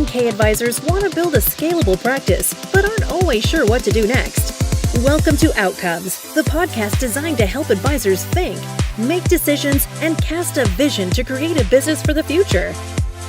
401k advisors want to build a scalable practice, but aren't always sure what to do next. Welcome to Outcomes, the podcast designed to help advisors think, make decisions, and cast a vision to create a business for the future.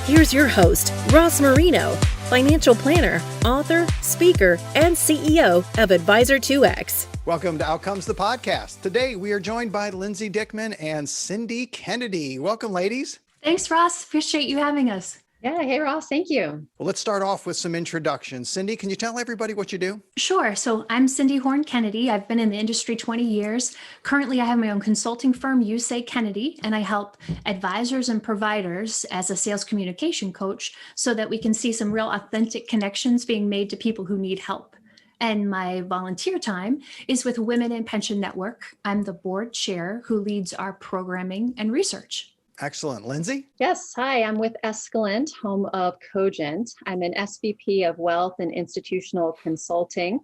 Here's your host, Ross Marino, financial planner, author, speaker, and CEO of Advisor2X. Welcome to Outcomes, the podcast. Today, we are joined by Lindsey Dickman and Cindy Kennedy. Welcome, ladies. Thanks, Ross. Appreciate you having us. Yeah. Hey, Ross. Thank you. Well, let's start off with some introductions. Cindy, can you tell everybody what you do? Sure. So I'm Cindy Horn Kennedy. I've been in the industry 20 years. Currently, I have my own consulting firm, You Say Kennedy, and I help advisors and providers as a sales communication coach so that we can see some real authentic connections being made to people who need help. And my volunteer time is with Women in Pension Network. I'm the board chair who leads our programming and research. Excellent. Lindsey? Yes. Hi, I'm with Escalent, home of Cogent. I'm an SVP of Wealth and Institutional Consulting.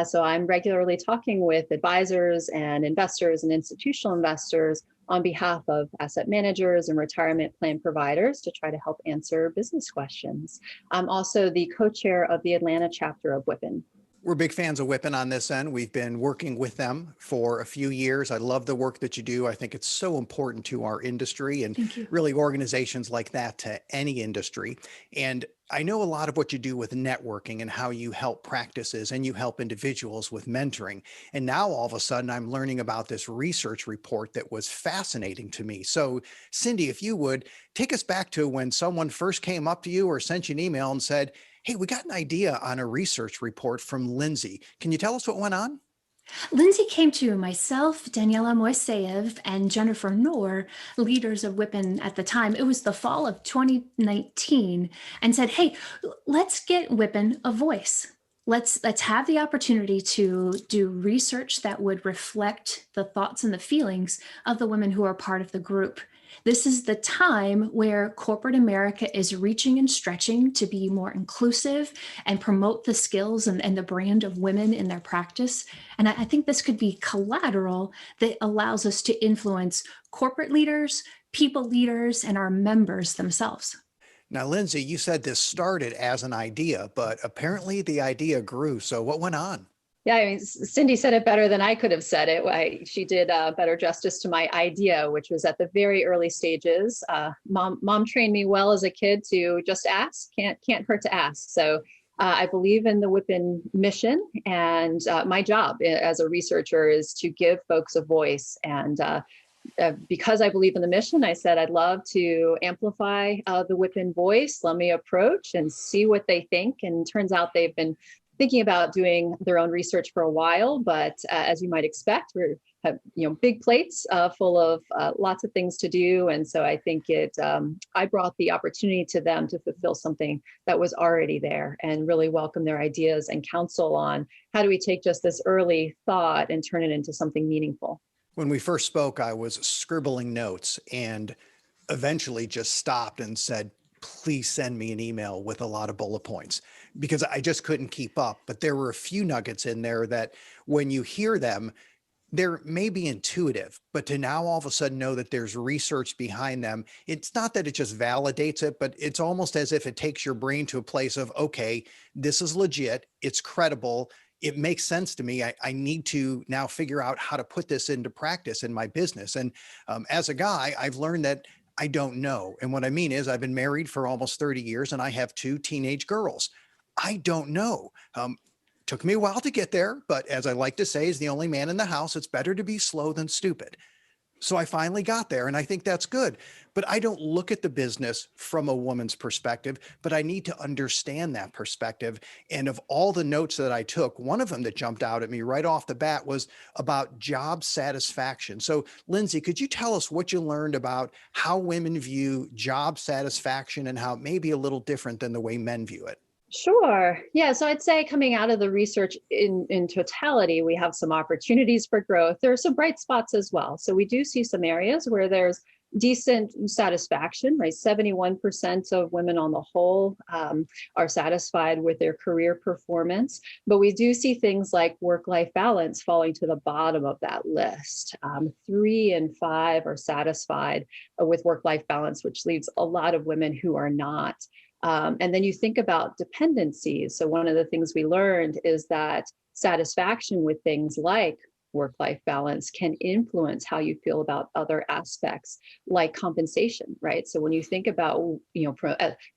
So I'm regularly talking with advisors and investors and institutional investors on behalf of asset managers and retirement plan providers to try to help answer business questions. I'm also the co-chair of the Atlanta chapter of WIPN. We're big fans of WIPN on this end. We've been working with them for a few years. I love the work that you do. I think it's so important to our industry and really organizations like that to any industry. And I know a lot of what you do with networking and how you help practices and you help individuals with mentoring. And now all of a sudden I'm learning about this research report that was fascinating to me. So Cindy, if you would take us back to when someone first came up to you or sent you an email and said, hey, we got an idea on a research report from Lindsey. Can you tell us what went on? Lindsey came to myself, Daniela Moiseyev, and Jennifer Knorr, leaders of WIPN at the time. It was the fall of 2019, and said, hey, let's get WIPN a voice. Let's have the opportunity to do research that would reflect the thoughts and the feelings of the women who are part of the group. This is the time where corporate America is reaching and stretching to be more inclusive and promote the skills and the brand of women in their practice. And I think this could be collateral that allows us to influence corporate leaders, people leaders, and our members themselves. Now, Lindsey, you said this started as an idea, but apparently the idea grew. So what went on? Yeah, I mean, Cindy said it better than I could have said it. She did better justice to my idea, which was at the very early stages. Mom trained me well as a kid to just ask. Can't hurt to ask. So I believe in the WIPN mission, and my job as a researcher is to give folks a voice. And because I believe in the mission, I said I'd love to amplify the WIPN voice. Let me approach and see what they think. And it turns out they've been thinking about doing their own research for a while, but as you might expect, we have big plates full of lots of things to do, and so I think I brought the opportunity to them to fulfill something that was already there, and really welcome their ideas and counsel on how do we take just this early thought and turn it into something meaningful. When we first spoke, I was scribbling notes and eventually just stopped and said, please send me an email with a lot of bullet points, because I just couldn't keep up. But there were a few nuggets in there that when you hear them, they're maybe intuitive, but to now all of a sudden know that there's research behind them, it's not that it just validates it, but it's almost as if it takes your brain to a place of, okay, this is legit, it's credible, it makes sense to me. I need to now figure out how to put this into practice in my business. And as a guy, I've learned that I don't know. And what I mean is I've been married for almost 30 years and I have 2 teenage girls. I don't know. Took me a while to get there, but as I like to say, as the only man in the house, it's better to be slow than stupid. So I finally got there, and I think that's good. But I don't look at the business from a woman's perspective, but I need to understand that perspective. And of all the notes that I took, one of them that jumped out at me right off the bat was about job satisfaction. So Lindsey, could you tell us what you learned about how women view job satisfaction and how it may be a little different than the way men view it? Sure. Yeah. So I'd say coming out of the research in totality, we have some opportunities for growth. There are some bright spots as well. So we do see some areas where there's decent satisfaction, right? 71% of women on the whole are satisfied with their career performance. But we do see things like work-life balance falling to the bottom of that list. 3 in 5 are satisfied with work-life balance, which leaves a lot of women who are not. And then you think about dependencies. So one of the things we learned is that satisfaction with things like work-life balance can influence how you feel about other aspects like compensation, right? So when you think about,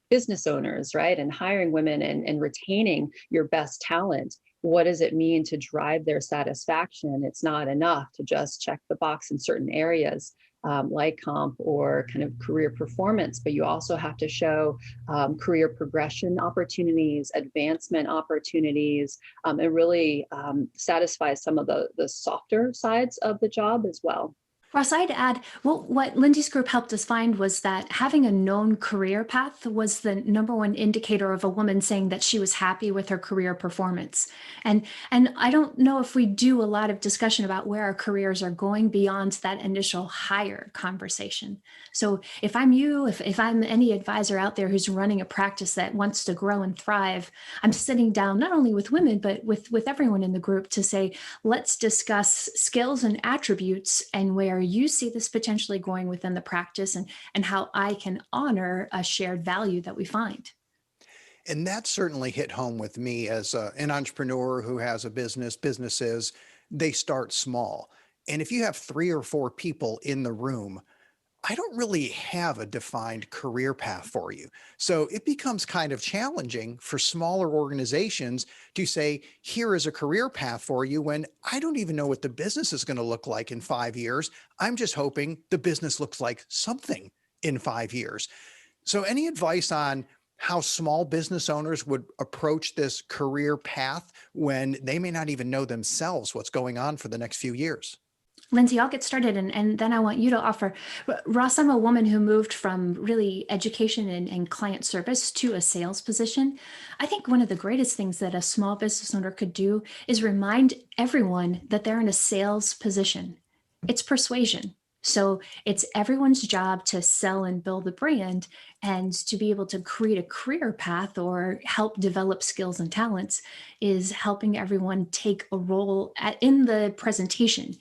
business owners, right, and hiring women and retaining your best talent, what does it mean to drive their satisfaction? It's not enough to just check the box in certain areas, like comp or kind of career performance, but you also have to show career progression opportunities, advancement opportunities, and really satisfy some of the softer sides of the job as well. Ross, I'd add, well, what Lindsey's group helped us find was that having a known career path was the number one indicator of a woman saying that she was happy with her career performance. And I don't know if we do a lot of discussion about where our careers are going beyond that initial hire conversation. So if I'm you, if I'm any advisor out there who's running a practice that wants to grow and thrive, I'm sitting down not only with women, but with everyone in the group to say, let's discuss skills and attributes and where you see this potentially going within the practice and how I can honor a shared value that we find. And that certainly hit home with me as an entrepreneur who has a businesses, they start small. And if you have 3 or 4 people in the room, I don't really have a defined career path for you. So it becomes kind of challenging for smaller organizations to say, here is a career path for you when I don't even know what the business is going to look like in 5 years. I'm just hoping the business looks like something in 5 years. So any advice on how small business owners would approach this career path when they may not even know themselves what's going on for the next few years? Lindsey, I'll get started and then I want you to offer. Ross, I'm a woman who moved from really education and client service to a sales position. I think one of the greatest things that a small business owner could do is remind everyone that they're in a sales position. It's persuasion. So it's everyone's job to sell and build a brand, and to be able to create a career path or help develop skills and talents is helping everyone take a role in the presentation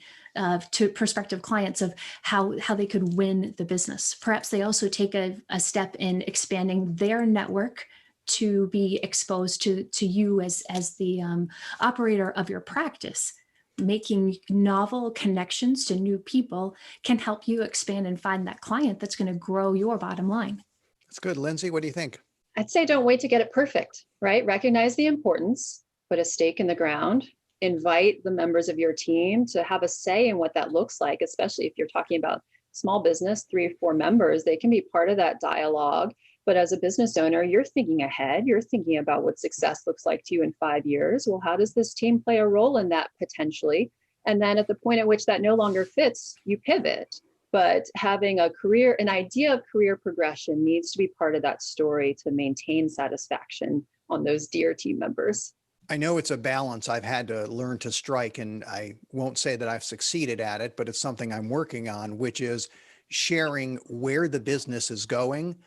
to prospective clients of how they could win the business. Perhaps they also take a step in expanding their network to be exposed to you as the operator of your practice. Making novel connections to new people can help you expand and find that client that's going to grow your bottom line. That's good. Lindsey, what do you think? I'd say don't wait to get it perfect, right? Recognize the importance, put a stake in the ground, invite the members of your team to have a say in what that looks like, especially if you're talking about small business, 3 or 4 members, they can be part of that dialogue. But as a business owner, you're thinking ahead, you're thinking about what success looks like to you in 5 years. Well, how does this team play a role in that potentially? And then at the point at which that no longer fits, you pivot. But having an idea of career progression needs to be part of that story to maintain satisfaction on those dear team members. I know it's a balance I've had to learn to strike, and I won't say that I've succeeded at it, but it's something I'm working on, which is sharing where the business is going,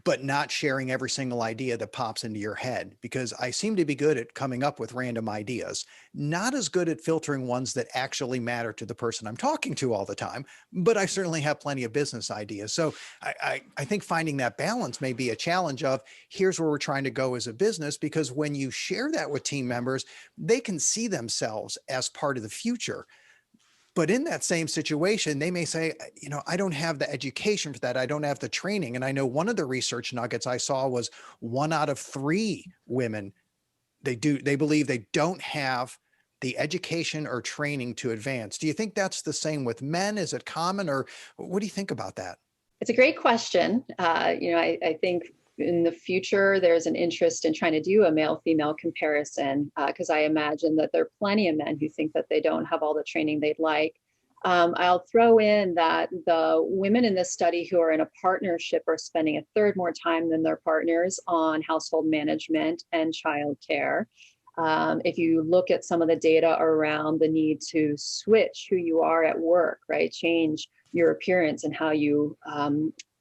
but not sharing every single idea that pops into your head, because I seem to be good at coming up with random ideas, not as good at filtering ones that actually matter to the person I'm talking to all the time, but I certainly have plenty of business ideas. So I think finding that balance may be a challenge of here's where we're trying to go as a business, because when you share that with team members, they can see themselves as part of the future. But in that same situation, they may say, I don't have the education for that. I don't have the training. And I know one of the research nuggets I saw was 1 out of 3 women, they believe they don't have the education or training to advance. Do you think that's the same with men? Is it common, or what do you think about that? It's a great question. I think in the future, there's an interest in trying to do a male-female comparison, because I imagine that there are plenty of men who think that they don't have all the training they'd like. I'll throw in that the women in this study who are in a partnership are spending 1/3 more time than their partners on household management and childcare. If you look at some of the data around the need to switch who you are at work, right, change your appearance and how you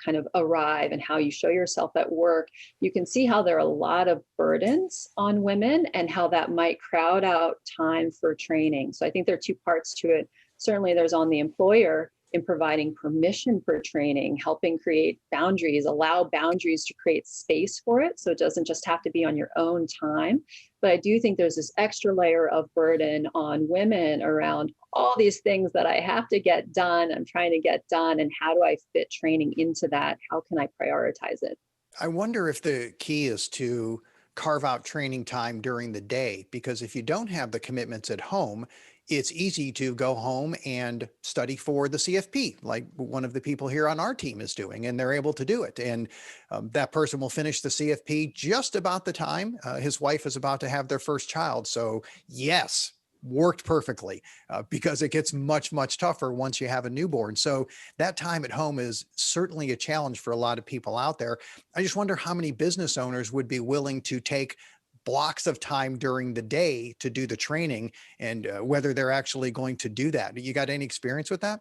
kind of arrive and how you show yourself at work, you can see how there are a lot of burdens on women and how that might crowd out time for training. So I think there are 2 parts to it. Certainly there's on the employer in providing permission for training, helping create boundaries, allow boundaries to create space for it. So it doesn't just have to be on your own time. But I do think there's this extra layer of burden on women around all these things that I have to get done. I'm trying to get done. And how do I fit training into that? How can I prioritize it? I wonder if the key is to carve out training time during the day, because if you don't have the commitments at home, it's easy to go home and study for the CFP, like one of the people here on our team is doing, and they're able to do it. And that person will finish the CFP just about the time his wife is about to have their first child. So, yes, worked perfectly because it gets much, much tougher once you have a newborn. So that time at home is certainly a challenge for a lot of people out there. I just wonder how many business owners would be willing to take blocks of time during the day to do the training, and whether they're actually going to do that. You got any experience with that?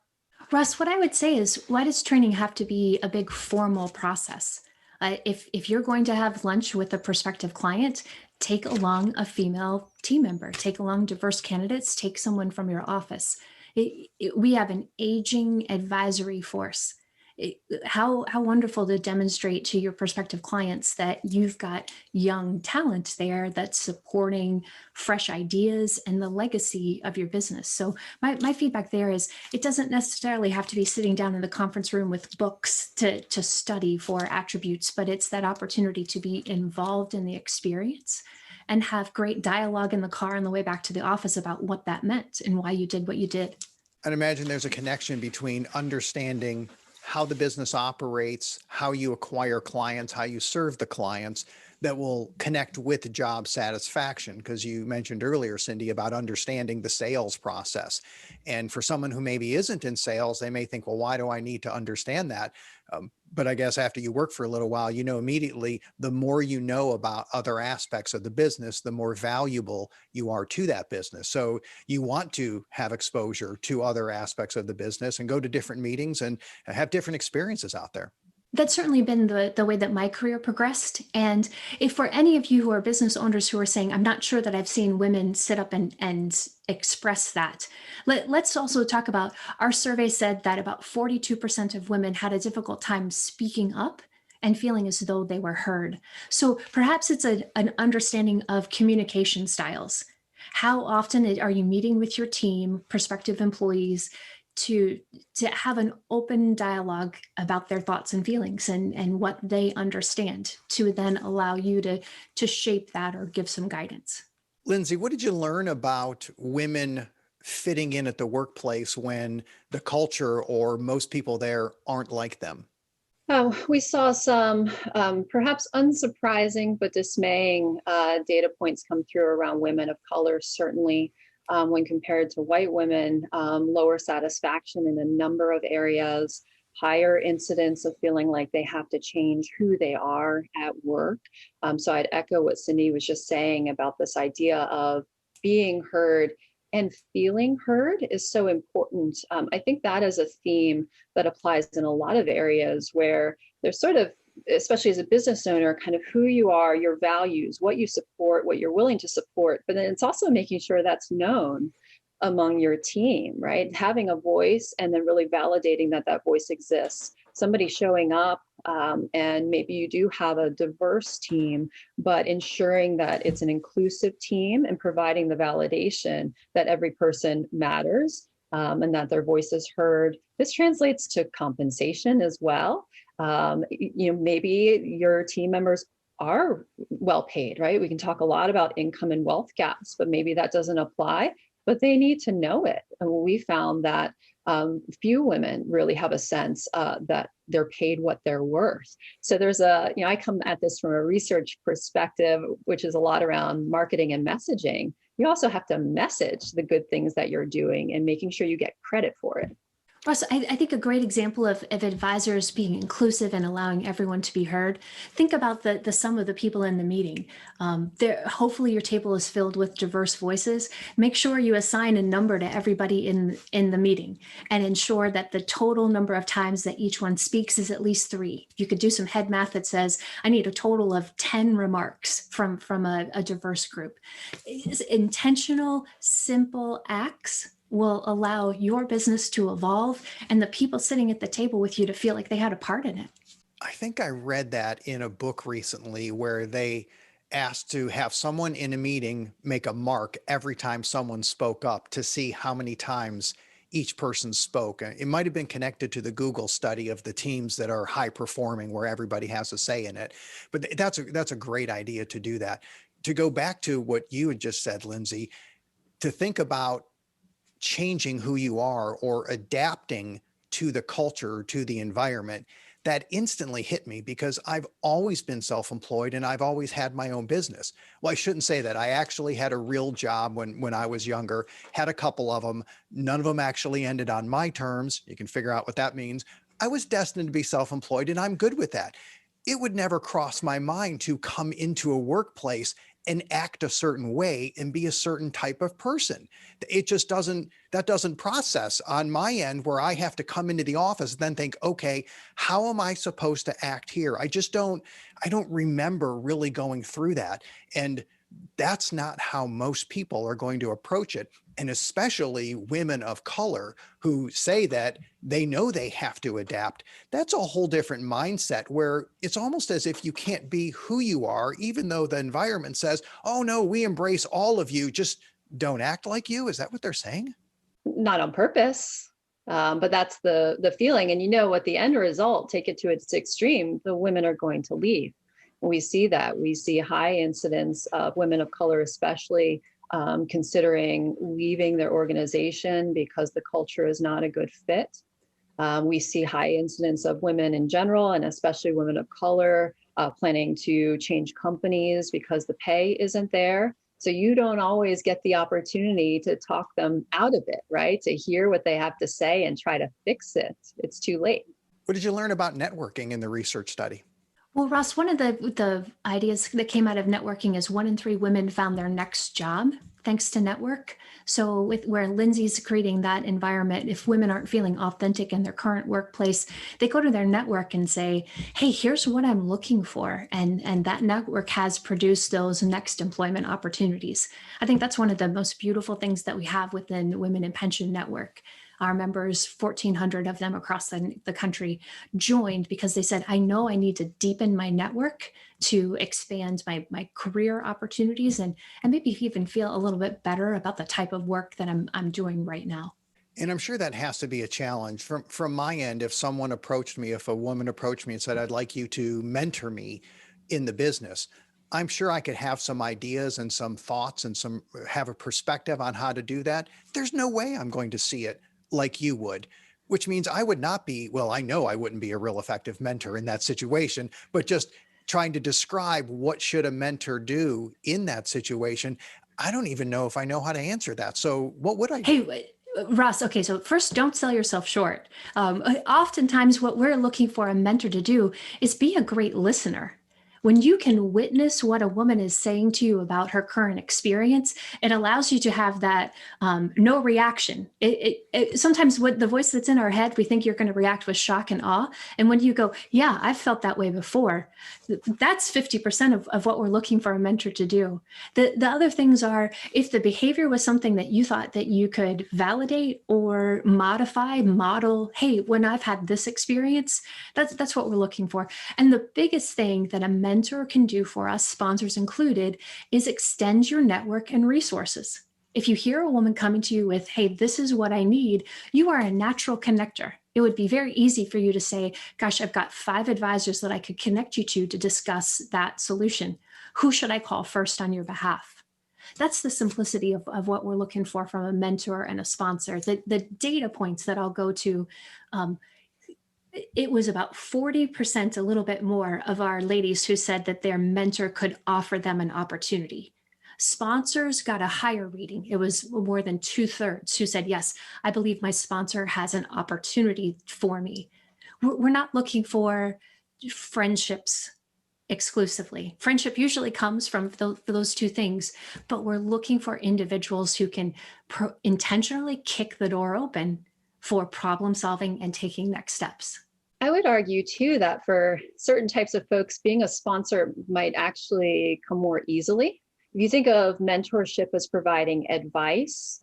Russ, what I would say is, why does training have to be a big formal process? If you're going to have lunch with a prospective client, take along a female team member, take along diverse candidates, take someone from your office. We have an aging advisory force. How wonderful to demonstrate to your prospective clients that you've got young talent there that's supporting fresh ideas and the legacy of your business. So my feedback there is, it doesn't necessarily have to be sitting down in the conference room with books to study for attributes, but it's that opportunity to be involved in the experience and have great dialogue in the car on the way back to the office about what that meant and why you did what you did. I'd imagine there's a connection between understanding how the business operates, how you acquire clients, how you serve the clients, that will connect with job satisfaction. Because you mentioned earlier, Cindy, about understanding the sales process. And for someone who maybe isn't in sales, they may think, well, why do I need to understand that? But I guess after you work for a little while, you know immediately the more you know about other aspects of the business, the more valuable you are to that business. So you want to have exposure to other aspects of the business and go to different meetings and have different experiences out there. That's certainly been the way that my career progressed. And if for any of you who are business owners who are saying, I'm not sure that I've seen women sit up and express that, let's also talk about, our survey said that about 42% of women had a difficult time speaking up and feeling as though they were heard. So perhaps it's an understanding of communication styles. How often are you meeting with your team, prospective employees, to have an open dialogue about their thoughts and feelings and what they understand, to then allow you to shape that or give some guidance. Lindsey, what did you learn about women fitting in at the workplace when the culture or most people there aren't like them? We saw some perhaps unsurprising but dismaying data points come through around women of color, certainly. When compared to white women, lower satisfaction in a number of areas, higher incidence of feeling like they have to change who they are at work. So I'd echo what Cindy was just saying about this idea of being heard and feeling heard is so important. I think that is a theme that applies in a lot of areas where there's sort of, especially as a business owner, kind of who you are, your values, what you support, what you're willing to support. But then it's also making sure that's known among your team, right? Having a voice and then really validating that that voice exists. Somebody showing up, and maybe you do have a diverse team, but ensuring that it's an inclusive team and providing the validation that every person matters, and that their voice is heard. This translates to compensation as well. Maybe your team members are well paid, right? We can talk a lot about income and wealth gaps, but maybe that doesn't apply, but they need to know it. And we found that few women really have a sense that they're paid what they're worth. So there's I come at this from a research perspective, which is a lot around marketing and messaging. You also have to message the good things that you're doing and making sure you get credit for it. Russ, I think a great example of advisors being inclusive and allowing everyone to be heard. Think about the sum of the people in the meeting. Hopefully your table is filled with diverse voices. Make sure you assign a number to everybody in the meeting and ensure that the total number of times that each one speaks is at least 3. You could do some head math that says, I need a total of 10 remarks from a diverse group. It's intentional, simple acts will allow your business to evolve and the people sitting at the table with you to feel like they had a part in it. I think I read that in a book recently where they asked to have someone in a meeting make a mark every time someone spoke up to see how many times each person spoke. It might have been connected to the Google study of the teams that are high performing where everybody has a say in it. But that's a great idea to do that. To go back to what you had just said, Lindsey, to think about changing who you are or adapting to the culture, to the environment, that instantly hit me because I've always been self-employed and I've always had my own business. Well, I shouldn't say that. I actually had a real job when I was younger, had a couple of them. None of them actually ended on my terms. You can figure out what that means. I was destined to be self-employed and I'm good with that. It would never cross my mind to come into a workplace and act a certain way and be a certain type of person. It just that doesn't process on my end where I have to come into the office and then think, okay, how am I supposed to act here? I don't remember really going through that. And that's not how most people are going to approach it. And especially women of color who say that they know they have to adapt. That's a whole different mindset where it's almost as if you can't be who you are, even though the environment says, oh no, we embrace all of you, just don't act like you. Is that what they're saying? Not on purpose, but that's the feeling. And you know what the end result, take it to its extreme, the women are going to leave. We see that. We see high incidence of women of color, especially considering leaving their organization because the culture is not a good fit. We see high incidence of women in general, and especially women of color, planning to change companies because the pay isn't there. So you don't always get the opportunity to talk them out of it, right? To hear what they have to say and try to fix it. It's too late. What did you learn about networking in the research study? Well, Ross, one of the ideas that came out of networking is 1 in 3 women found their next job thanks to network. So where Lindsey's creating that environment, if women aren't feeling authentic in their current workplace, they go to their network and say, hey, here's what I'm looking for. And that network has produced those next employment opportunities. I think that's one of the most beautiful things that we have within the Women in Pension Network. Our members, 1,400 of them across the country, joined because they said, I know I need to deepen my network to expand my career opportunities and maybe even feel a little bit better about the type of work that I'm doing right now. And I'm sure that has to be a challenge from my end. If a woman approached me and said, I'd like you to mentor me in the business, I'm sure I could have some ideas and some thoughts and have a perspective on how to do that. There's no way I'm going to see it like you would, which means I would not be, well, I know I wouldn't be a real effective mentor in that situation, but just trying to describe what should a mentor do in that situation. I don't even know if I know how to answer that. So what would I do? Hey, Ross, okay, so first, don't sell yourself short. Oftentimes what we're looking for a mentor to do is be a great listener. When you can witness what a woman is saying to you about her current experience, it allows you to have that no reaction. Sometimes with the voice that's in our head, we think you're going to react with shock and awe. And when you go, yeah, I've felt that way before, that's 50% of what we're looking for a mentor to do. The other things are, if the behavior was something that you thought that you could validate or model, hey, when I've had this experience, that's what we're looking for. And the biggest thing that a mentor can do for us, sponsors included, is extend your network and resources. If you hear a woman coming to you with, hey, this is what I need, you are a natural connector. It would be very easy for you to say, gosh, I've got 5 advisors that I could connect you to discuss that solution. Who should I call first on your behalf? That's the simplicity of what we're looking for from a mentor and a sponsor. The data points that I'll go to, it was about 40%, a little bit more, of our ladies who said that their mentor could offer them an opportunity. Sponsors got a higher reading. It was more than 2/3 who said, yes, I believe my sponsor has an opportunity for me. We're not looking for friendships exclusively. Friendship usually comes from those 2 things, but we're looking for individuals who can intentionally kick the door open for problem solving and taking next steps. I would argue too that for certain types of folks, being a sponsor might actually come more easily. If you think of mentorship as providing advice,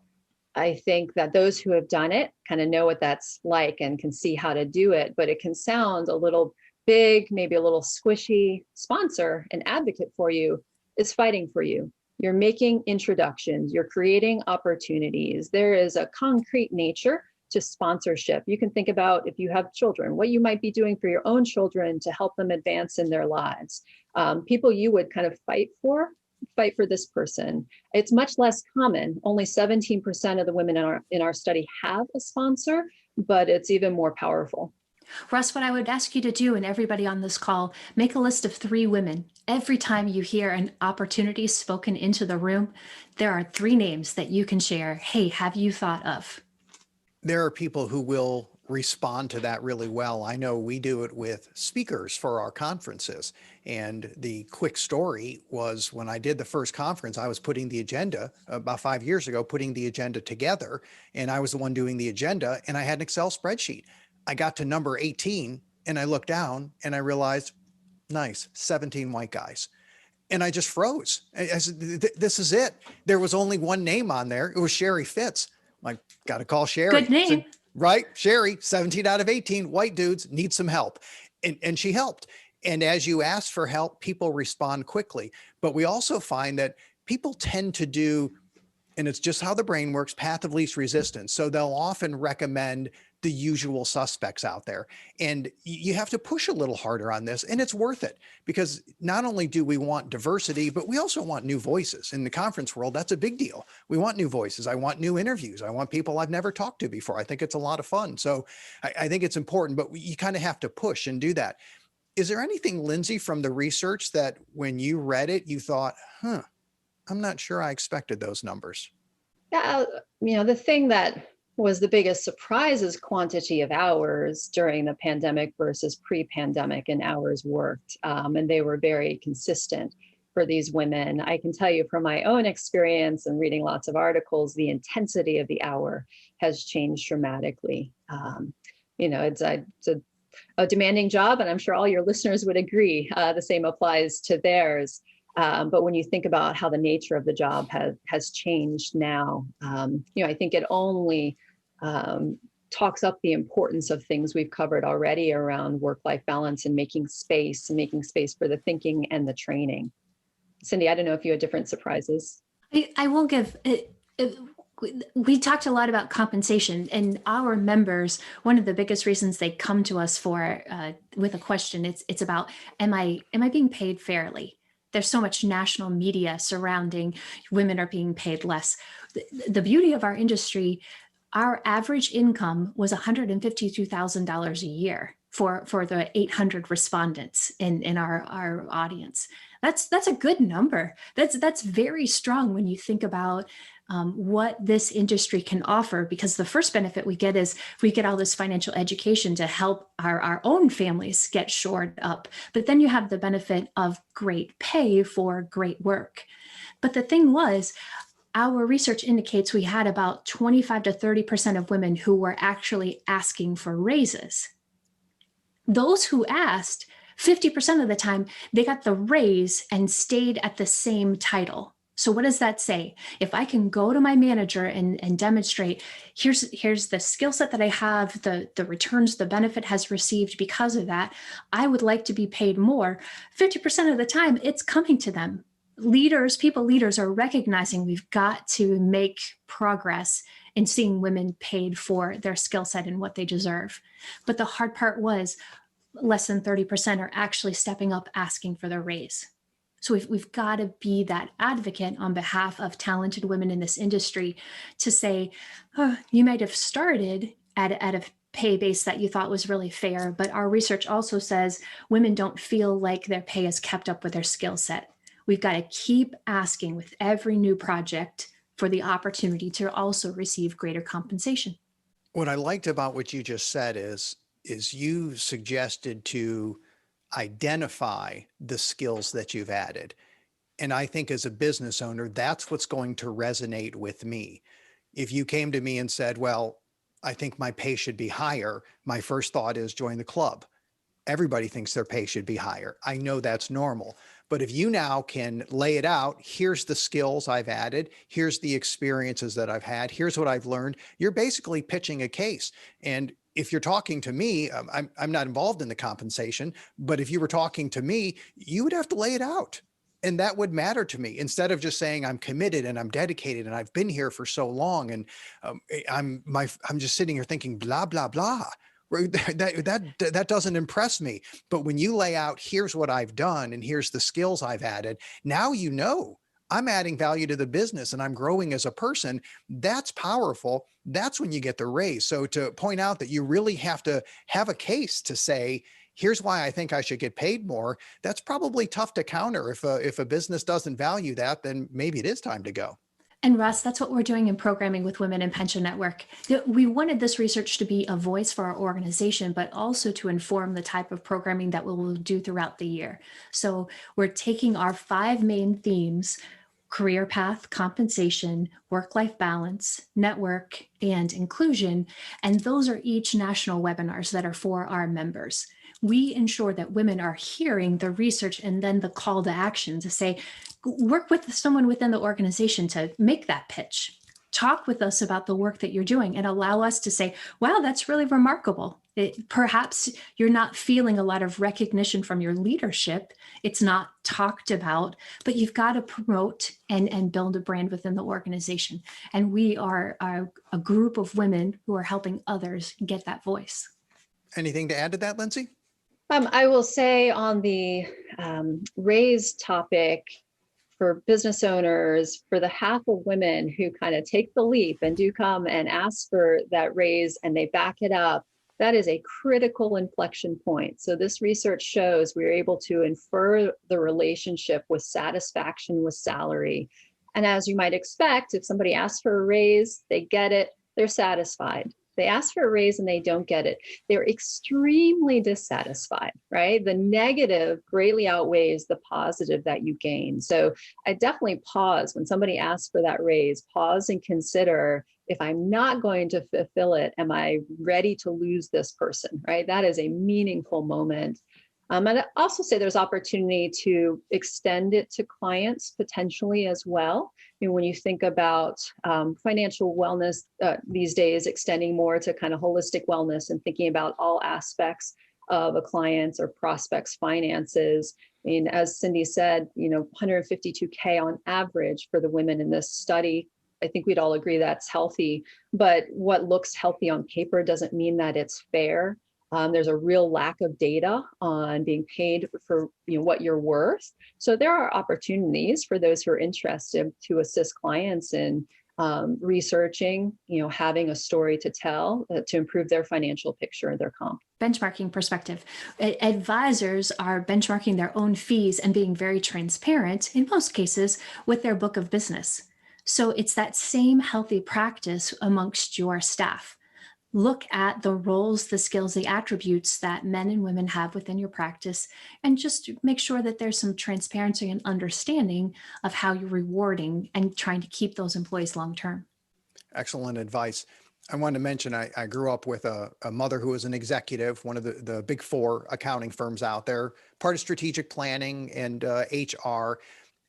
I think that those who have done it kind of know what that's like and can see how to do it, but it can sound a little big, maybe a little squishy. Sponsor, an advocate for you, is fighting for you. You're making introductions, you're creating opportunities. There is a concrete nature to sponsorship. You can think about, if you have children, what you might be doing for your own children to help them advance in their lives. People you would kind of fight for this person. It's much less common. Only 17% of the women in our study have a sponsor, but it's even more powerful. Russ, what I would ask you to do, and everybody on this call, make a list of 3 women. Every time you hear an opportunity spoken into the room, there are 3 names that you can share. Hey, have you thought of? There are people who will respond to that really well. I know we do it with speakers for our conferences. And the quick story was, when I did the first conference, I was putting the agenda about 5 years ago, putting the agenda together. And I was the one doing the agenda, and I had an Excel spreadsheet. I got to number 18 and I looked down and I realized, nice, 17 white guys. And I just froze. I said, this is it. There was only one name on there. It was Sherry Fitz. I'm like, got to call Sherry. Good name. So, right? Sherry, 17 out of 18 white dudes need some help. And she helped. And as you ask for help, people respond quickly. But we also find that people tend to do, and it's just how the brain works, path of least resistance. So they'll often recommend the usual suspects out there. And you have to push a little harder on this, and it's worth it, because not only do we want diversity, but we also want new voices. In the conference world, that's a big deal. We want new voices. I want new interviews. I want people I've never talked to before. I think it's a lot of fun. So I think it's important, but you kind of have to push and do that. Is there anything, Lindsey, from the research that when you read it, you thought, I'm not sure I expected those numbers? Yeah, the thing that was the biggest surprise is quantity of hours during the pandemic versus pre-pandemic and hours worked. And they were very consistent for these women. I can tell you from my own experience and reading lots of articles, the intensity of the hour has changed dramatically. It's a demanding job, and I'm sure all your listeners would agree. The same applies to theirs. But when you think about how the nature of the job has changed now, I think it only talks up the importance of things we've covered already around work-life balance and making space for the thinking and the training. Cindy, I don't know if you had different surprises. I will give it. We talked a lot about compensation, and our members, one of the biggest reasons they come to us for with a question, it's about, am I being paid fairly? There's so much national media surrounding women are being paid less. The beauty of our industry, our average income was $152,000 a year for the 800 respondents in our audience. That's a good number. That's very strong when you think about what this industry can offer, because the first benefit we get is we get all this financial education to help our own families get shored up. But then you have the benefit of great pay for great work. But the thing was, our research indicates we had about 25 to 30% of women who were actually asking for raises. Those who asked, 50% of the time, they got the raise and stayed at the same title. So what does that say? If I can go to my manager and demonstrate, here's the skill set that I have, the returns the benefit has received because of that, I would like to be paid more. 50% of the time, it's coming to them. People leaders are recognizing we've got to make progress in seeing women paid for their skill set and what they deserve. But the hard part was less than 30% are actually stepping up asking for their raise. So we've got to be that advocate on behalf of talented women in this industry to say, you might have started at a pay base that you thought was really fair, but our research also says women don't feel like their pay is kept up with their skill set. We've got to keep asking with every new project for the opportunity to also receive greater compensation. What I liked about what you just said is you suggested to identify the skills that you've added. And I think as a business owner, that's what's going to resonate with me. If you came to me and said, well, I think my pay should be higher, my first thought is join the club. Everybody thinks their pay should be higher. I know that's normal. But if you now can lay it out, here's the skills I've added, here's the experiences that I've had, here's what I've learned, you're basically pitching a case. And if you're talking to me, I'm not involved in the compensation, but if you were talking to me, you would have to lay it out. And that would matter to me, instead of just saying I'm committed and I'm dedicated and I've been here for so long. And I'm just sitting here thinking blah, blah, blah. That doesn't impress me. But when you lay out, here's what I've done and here's the skills I've added, now you know I'm adding value to the business and I'm growing as a person. That's powerful. That's when you get the raise. So to point out that you really have to have a case to say, here's why I think I should get paid more, that's probably tough to counter. If a business doesn't value that, then maybe it is time to go. And Russ, that's what we're doing in programming with Women in Pension Network. We wanted this research to be a voice for our organization, but also to inform the type of programming that we will do throughout the year. So we're taking our 5 main themes: career path, compensation, work-life balance, network, and inclusion. And those are each national webinars that are for our members. We ensure that women are hearing the research and then the call to action to say, work with someone within the organization to make that pitch. Talk with us about the work that you're doing and allow us to say, wow, that's really remarkable. Perhaps you're not feeling a lot of recognition from your leadership. It's not talked about, but you've got to promote and build a brand within the organization. And we are a group of women who are helping others get that voice. Anything to add to that, Lindsey? I will say on the raise topic, for business owners, for the half of women who kind of take the leap and do come and ask for that raise and they back it up, that is a critical inflection point. So this research shows we're able to infer the relationship with satisfaction with salary. And as you might expect, if somebody asks for a raise, they get it, they're satisfied. They ask for a raise and they don't get it, they're extremely dissatisfied, right? The negative greatly outweighs the positive that you gain. So I definitely pause when somebody asks for that raise, pause and consider, if I'm not going to fulfill it, am I ready to lose this person, right? That is a meaningful moment. And I also say there's opportunity to extend it to clients potentially as well. You know, when you think about financial wellness these days, extending more to kind of holistic wellness and thinking about all aspects of a client's or prospect's finances. I mean, as Cindy said, 152K on average for the women in this study. I think we'd all agree that's healthy, but what looks healthy on paper doesn't mean that it's fair. There's a real lack of data on being paid for what you're worth. So there are opportunities for those who are interested to assist clients in researching, having a story to tell to improve their financial picture and their comp. Benchmarking perspective. Advisors are benchmarking their own fees and being very transparent, in most cases, with their book of business. So it's that same healthy practice amongst your staff. Look at the roles, the skills, the attributes that men and women have within your practice, and just make sure that there's some transparency and understanding of how you're rewarding and trying to keep those employees long-term. Excellent advice. I wanted to mention, I grew up with a mother who was an executive, one of the big 4 accounting firms out there, part of strategic planning and HR.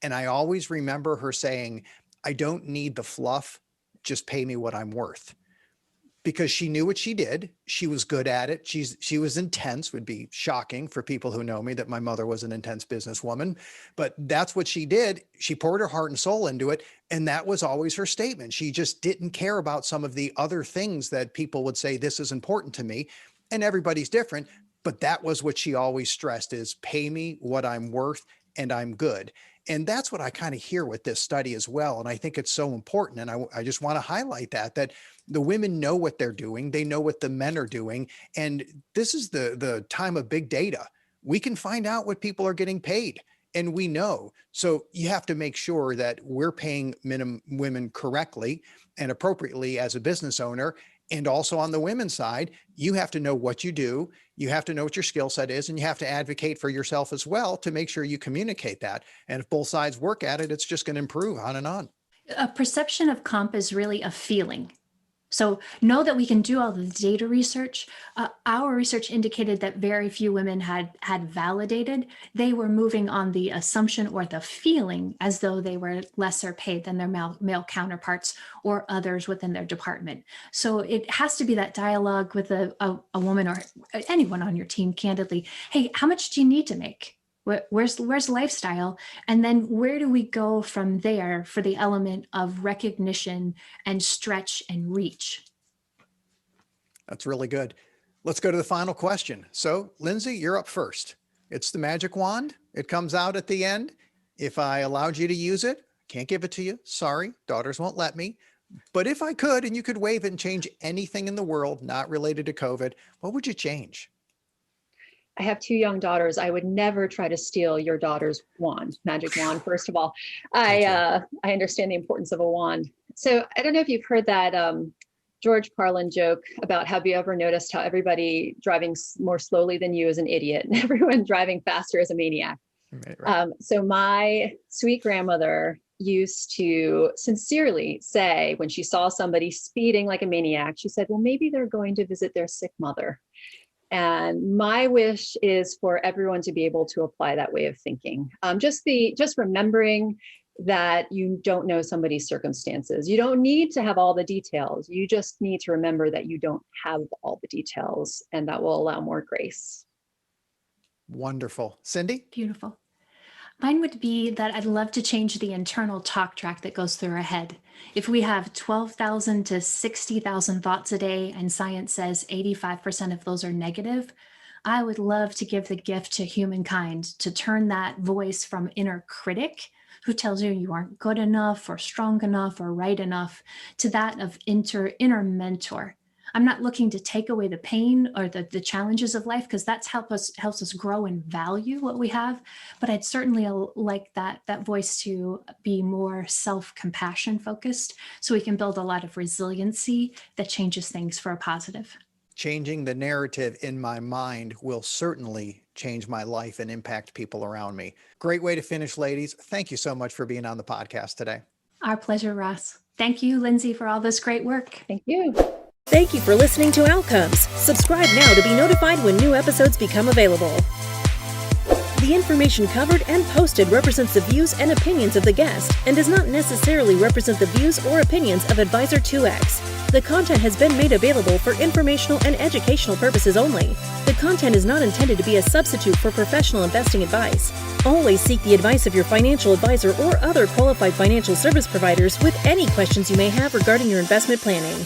And I always remember her saying, I don't need the fluff, just pay me what I'm worth. Because she knew what she did. She was good at it. She was intense. Would be shocking for people who know me that my mother was an intense businesswoman, but that's what she did. She poured her heart and soul into it. And that was always her statement. She just didn't care about some of the other things that people would say, this is important to me. And everybody's different, but that was what she always stressed, is pay me what I'm worth and I'm good. And that's what I kind of hear with this study as well. And I think it's so important. And I just want to highlight that the women know what they're doing. They know what the men are doing. And this is the time of big data. We can find out what people are getting paid, and we know. So you have to make sure that we're paying women correctly and appropriately as a business owner. And also on the women's side, you have to know what you do. You have to know what your skill set is, and you have to advocate for yourself as well to make sure you communicate that. And if both sides work at it, it's just going to improve on and on. A perception of comp is really a feeling. So know that we can do all the data research. Our research indicated that very few women had validated. They were moving on the assumption or the feeling as though they were lesser paid than their male counterparts or others within their department. So it has to be that dialogue with a woman or anyone on your team, candidly. Hey, how much do you need to make? Where's lifestyle? And then where do we go from there for the element of recognition and stretch and reach? That's really good. Let's go to the final question. So, Lindsey, you're up first. It's the magic wand. It comes out at the end. If I allowed you to use it, can't give it to you. Sorry, daughters won't let me. But if I could, and you could wave it and change anything in the world not related to COVID, what would you change? I have 2 young daughters. I would never try to steal your daughter's wand, magic wand. First of all, I understand the importance of a wand. So I don't know if you've heard that George Carlin joke about, have you ever noticed how everybody driving more slowly than you is an idiot and everyone driving faster is a maniac? Right. So my sweet grandmother used to sincerely say when she saw somebody speeding like a maniac, she said, well, maybe they're going to visit their sick mother. And my wish is for everyone to be able to apply that way of thinking. Just remembering that you don't know somebody's circumstances. You don't need to have all the details. You just need to remember that you don't have all the details, and that will allow more grace. Wonderful. Cindy? Beautiful. Mine would be that I'd love to change the internal talk track that goes through our head. If we have 12,000 to 60,000 thoughts a day and science says 85% of those are negative, I would love to give the gift to humankind to turn that voice from inner critic who tells you you aren't good enough or strong enough or right enough to that of inner mentor. I'm not looking to take away the pain or the challenges of life, because that helps us grow and value what we have. But I'd certainly like that voice to be more self-compassion focused, so we can build a lot of resiliency that changes things for a positive. Changing the narrative in my mind will certainly change my life and impact people around me. Great way to finish, ladies. Thank you so much for being on the podcast today. Our pleasure, Ross. Thank you, Lindsey, for all this great work. Thank you. Thank you for listening to Outcomes. Subscribe now to be notified when new episodes become available. The information covered and posted represents the views and opinions of the guest and does not necessarily represent the views or opinions of Advisor 2X. The content has been made available for informational and educational purposes only. The content is not intended to be a substitute for professional investing advice. Always seek the advice of your financial advisor or other qualified financial service providers with any questions you may have regarding your investment planning.